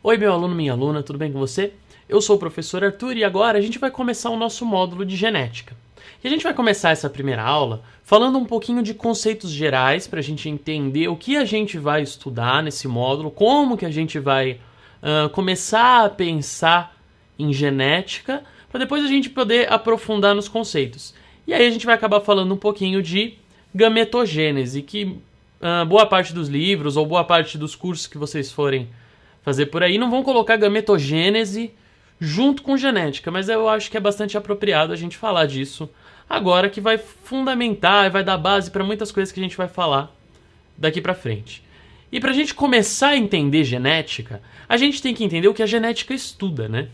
Oi, meu aluno, minha aluna, tudo bem com você? Eu sou o professor Arthur e agora a gente vai começar o nosso módulo de genética. E a gente vai começar essa primeira aula falando um pouquinho de conceitos gerais para a gente entender o que a gente vai estudar nesse módulo, como que a gente vai começar a pensar em genética, para depois a gente poder aprofundar nos conceitos. E aí a gente vai acabar falando um pouquinho de gametogênese, que boa parte dos livros ou boa parte dos cursos que vocês forem fazer por aí não vão colocar gametogênese junto com genética, mas eu acho que é bastante apropriado a gente falar disso agora, que vai fundamentar e vai dar base para muitas coisas que a gente vai falar daqui para frente. E para a gente começar a entender genética, a gente tem que entender o que a genética estuda, né?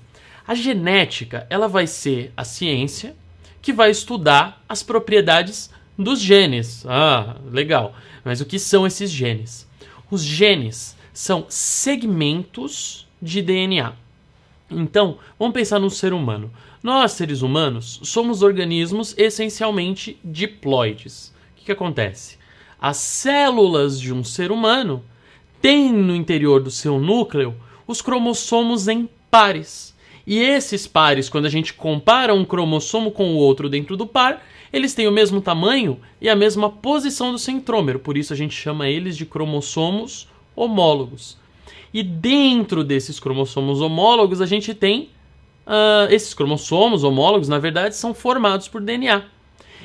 A genética, ela vai ser a ciência que vai estudar as propriedades dos genes. Ah, legal. Mas o que são esses genes? Os genes são segmentos de DNA. Então, vamos pensar no ser humano. Nós, seres humanos, somos organismos essencialmente diploides. O que acontece? As células de um ser humano têm no interior do seu núcleo os cromossomos em pares. E esses pares, quando a gente compara um cromossomo com o outro dentro do par, eles têm o mesmo tamanho e a mesma posição do centrômero. Por isso a gente chama eles de cromossomos homólogos. E dentro desses cromossomos homólogos a gente tem esses cromossomos homólogos, na verdade, são formados por DNA.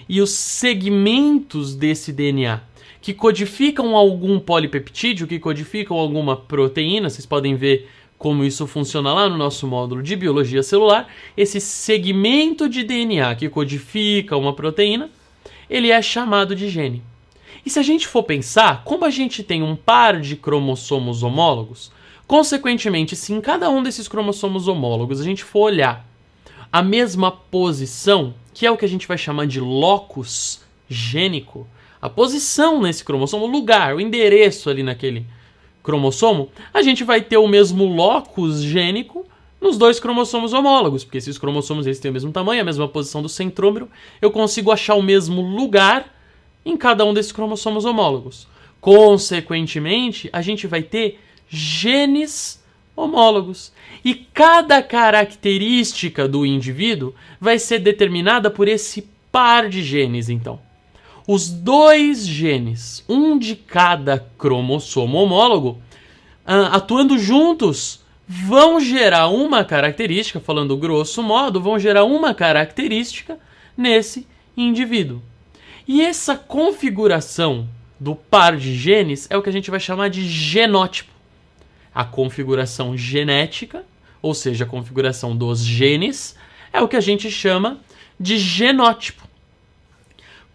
E os segmentos desse DNA que codificam algum polipeptídeo, que codificam alguma proteína, vocês podem ver como isso funciona lá no nosso módulo de biologia celular. Esse segmento de DNA que codifica uma proteína, ele é chamado de gene. E se a gente for pensar, como a gente tem um par de cromossomos homólogos, consequentemente, se em cada um desses cromossomos homólogos a gente for olhar a mesma posição, que é o que a gente vai chamar de locus gênico, a posição nesse cromossomo, o lugar, o endereço ali naquele cromossomo, a gente vai ter o mesmo locus gênico nos dois cromossomos homólogos, porque esses cromossomos eles têm o mesmo tamanho, a mesma posição do centrômero, eu consigo achar o mesmo lugar em cada um desses cromossomos homólogos. Consequentemente, a gente vai ter genes homólogos. E cada característica do indivíduo vai ser determinada por esse par de genes, então. Os dois genes, um de cada cromossomo homólogo, atuando juntos, vão gerar uma característica, falando grosso modo, vão gerar uma característica nesse indivíduo. E essa configuração do par de genes é o que a gente vai chamar de genótipo. A configuração genética, ou seja, a configuração dos genes, é o que a gente chama de genótipo.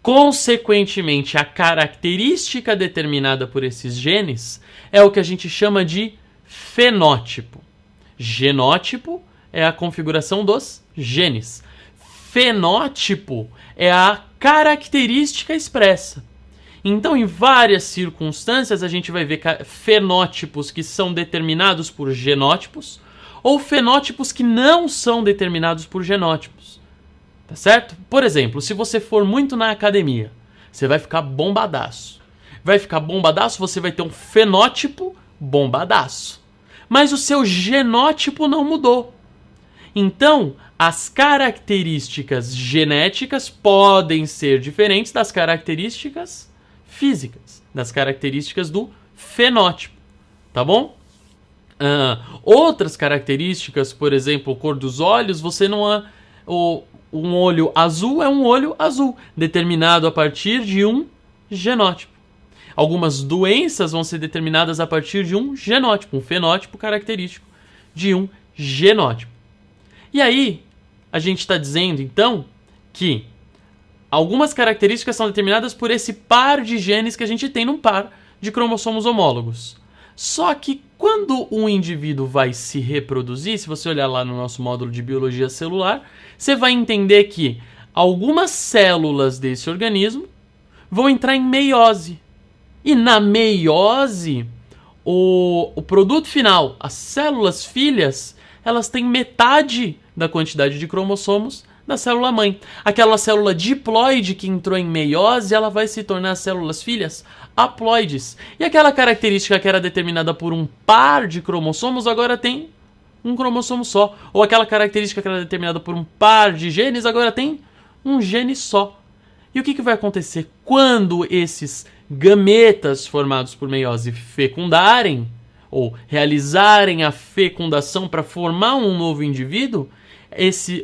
Consequentemente, a característica determinada por esses genes é o que a gente chama de fenótipo. Genótipo é a configuração dos genes. Fenótipo é a característica expressa. Então, em várias circunstâncias, a gente vai ver fenótipos que são determinados por genótipos ou fenótipos que não são determinados por genótipos. Tá certo? Por exemplo, se você for muito na academia, você vai ficar bombadaço. Vai ficar bombadaço, você vai ter um fenótipo bombadaço. Mas o seu genótipo não mudou. Então, as características genéticas podem ser diferentes das características físicas, das características do fenótipo, tá bom? Outras características, por exemplo, cor dos olhos, você não um olho azul é um olho azul, determinado a partir de um genótipo. Algumas doenças vão ser determinadas a partir de um genótipo, um fenótipo característico de um genótipo. E aí, a gente está dizendo, então, que algumas características são determinadas por esse par de genes que a gente tem num par de cromossomos homólogos. Só que quando um indivíduo vai se reproduzir, se você olhar lá no nosso módulo de biologia celular, você vai entender que algumas células desse organismo vão entrar em meiose. E na meiose, o produto final, as células filhas, elas têm metade da quantidade de cromossomos da célula mãe. Aquela célula diploide que entrou em meiose, ela vai se tornar as células filhas haploides. E aquela característica que era determinada por um par de cromossomos, agora tem um cromossomo só. Ou aquela característica que era determinada por um par de genes, agora tem um gene só. E o que vai acontecer quando esses gametas formados por meiose fecundarem, ou realizarem a fecundação para formar um novo indivíduo?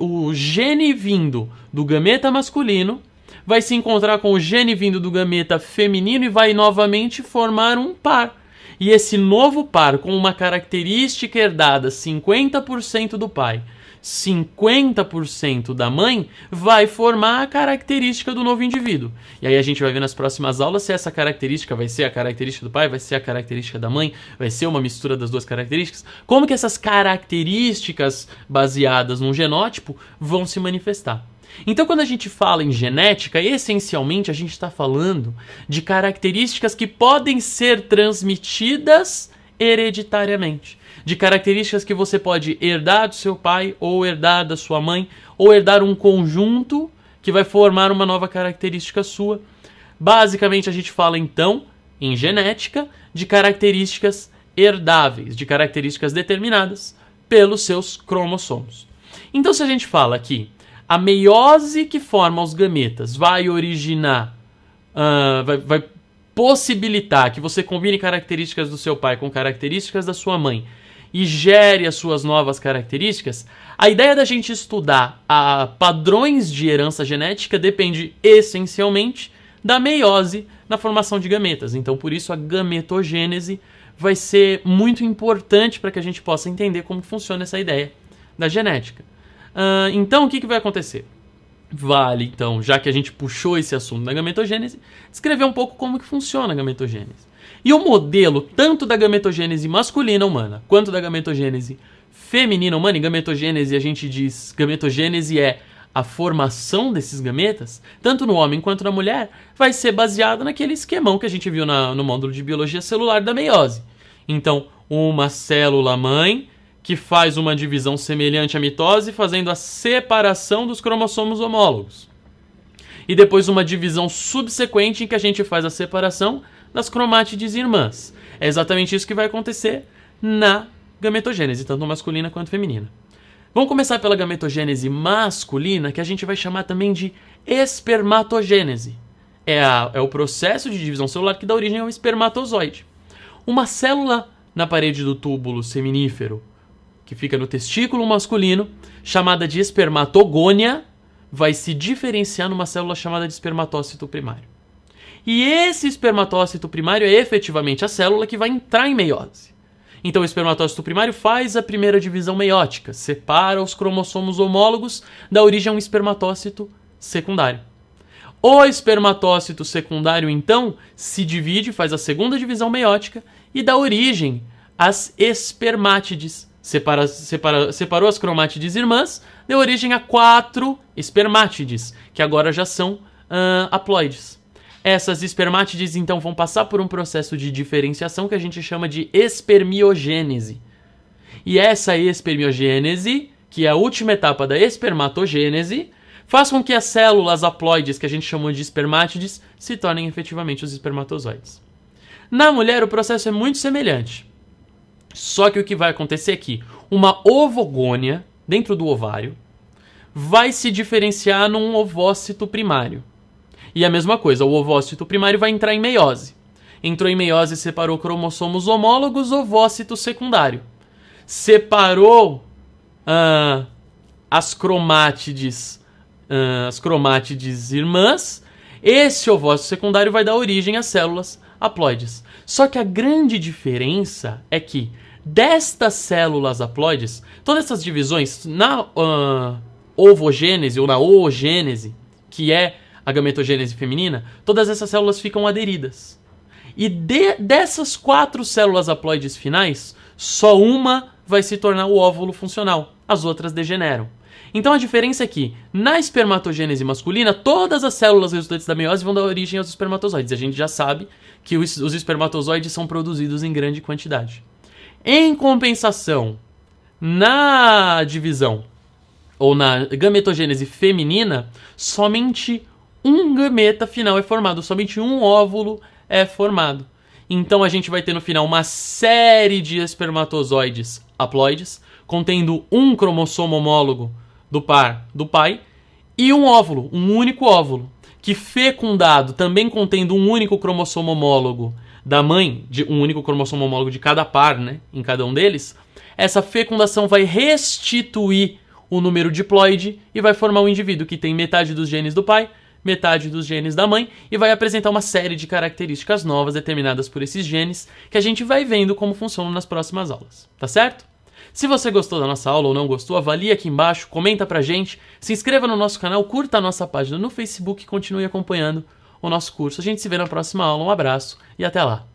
O gene vindo do gameta masculino vai se encontrar com o gene vindo do gameta feminino e vai novamente formar um par. E esse novo par, com uma característica herdada 50% do pai, 50% da mãe, vai formar a característica do novo indivíduo. E aí a gente vai ver nas próximas aulas se essa característica vai ser a característica do pai, vai ser a característica da mãe, vai ser uma mistura das duas características. Como que essas características baseadas num genótipo vão se manifestar? Então, quando a gente fala em genética, essencialmente a gente está falando de características que podem ser transmitidas hereditariamente. De características que você pode herdar do seu pai, ou herdar da sua mãe, ou herdar um conjunto que vai formar uma nova característica sua. Basicamente, a gente fala, então, em genética, de características herdáveis, de características determinadas pelos seus cromossomos. Então, se a gente fala que a meiose que forma os gametas vai originar, vai possibilitar que você combine características do seu pai com características da sua mãe e gere as suas novas características, a ideia da gente estudar padrões de herança genética depende essencialmente da meiose na formação de gametas. Então, por isso, a gametogênese vai ser muito importante para que a gente possa entender como funciona essa ideia da genética. Então, o que vai acontecer? Vale, então, já que a gente puxou esse assunto da gametogênese, descrever um pouco como que funciona a gametogênese. E o modelo, tanto da gametogênese masculina humana, quanto da gametogênese feminina humana, e gametogênese, a gente diz, gametogênese é a formação desses gametas, tanto no homem quanto na mulher, vai ser baseada naquele esquemão que a gente viu no módulo de biologia celular da meiose. Então, uma célula mãe que faz uma divisão semelhante à mitose, fazendo a separação dos cromossomos homólogos. E depois uma divisão subsequente em que a gente faz a separação das cromátides irmãs. É exatamente isso que vai acontecer na gametogênese, tanto masculina quanto feminina. Vamos começar pela gametogênese masculina, que a gente vai chamar também de espermatogênese. É o processo de divisão celular que dá origem ao espermatozoide. Uma célula na parede do túbulo seminífero, que fica no testículo masculino, chamada de espermatogônia, vai se diferenciar numa célula chamada de espermatócito primário. E esse espermatócito primário é efetivamente a célula que vai entrar em meiose. Então o espermatócito primário faz a primeira divisão meiótica, separa os cromossomos homólogos, dá origem a um espermatócito secundário. O espermatócito secundário, então, se divide, faz a segunda divisão meiótica e dá origem às espermátides. Separou as cromátides irmãs, deu origem a 4 espermátides, que agora já são haploides. Essas espermátides, então, vão passar por um processo de diferenciação que a gente chama de espermiogênese. E essa espermiogênese, que é a última etapa da espermatogênese, faz com que as células haploides, que a gente chamou de espermátides, se tornem efetivamente os espermatozoides. Na mulher, o processo é muito semelhante. Só que o que vai acontecer é que uma ovogônia, dentro do ovário, vai se diferenciar num ovócito primário. E a mesma coisa, o ovócito primário vai entrar em meiose. Entrou em meiose e separou cromossomos homólogos, ovócito secundário. Separou as cromátides irmãs. Esse ovócito secundário vai dar origem às células haploides. Só que a grande diferença é que destas células haploides, todas essas divisões na ovogênese ou na oogênese, que é a gametogênese feminina, todas essas células ficam aderidas. E dessas 4 células haploides finais, só uma vai se tornar o óvulo funcional, as outras degeneram. Então a diferença é que, na espermatogênese masculina, todas as células resultantes da meiose vão dar origem aos espermatozoides. A gente já sabe que os espermatozoides são produzidos em grande quantidade. Em compensação, na divisão ou na gametogênese feminina, somente um gameta final é formado, somente um óvulo é formado. Então a gente vai ter no final uma série de espermatozoides haploides, contendo um cromossomo homólogo do par do pai, e um óvulo, um único óvulo, que fecundado, também contendo um único cromossomo homólogo da mãe, de um único cromossomo homólogo de cada par, né, em cada um deles, essa fecundação vai restituir o número diploide e vai formar um indivíduo que tem metade dos genes do pai, metade dos genes da mãe, e vai apresentar uma série de características novas determinadas por esses genes que a gente vai vendo como funcionam nas próximas aulas, tá certo? Se você gostou da nossa aula ou não gostou, avalie aqui embaixo, comenta pra gente, se inscreva no nosso canal, curta a nossa página no Facebook e continue acompanhando o nosso curso. A gente se vê na próxima aula, um abraço e até lá!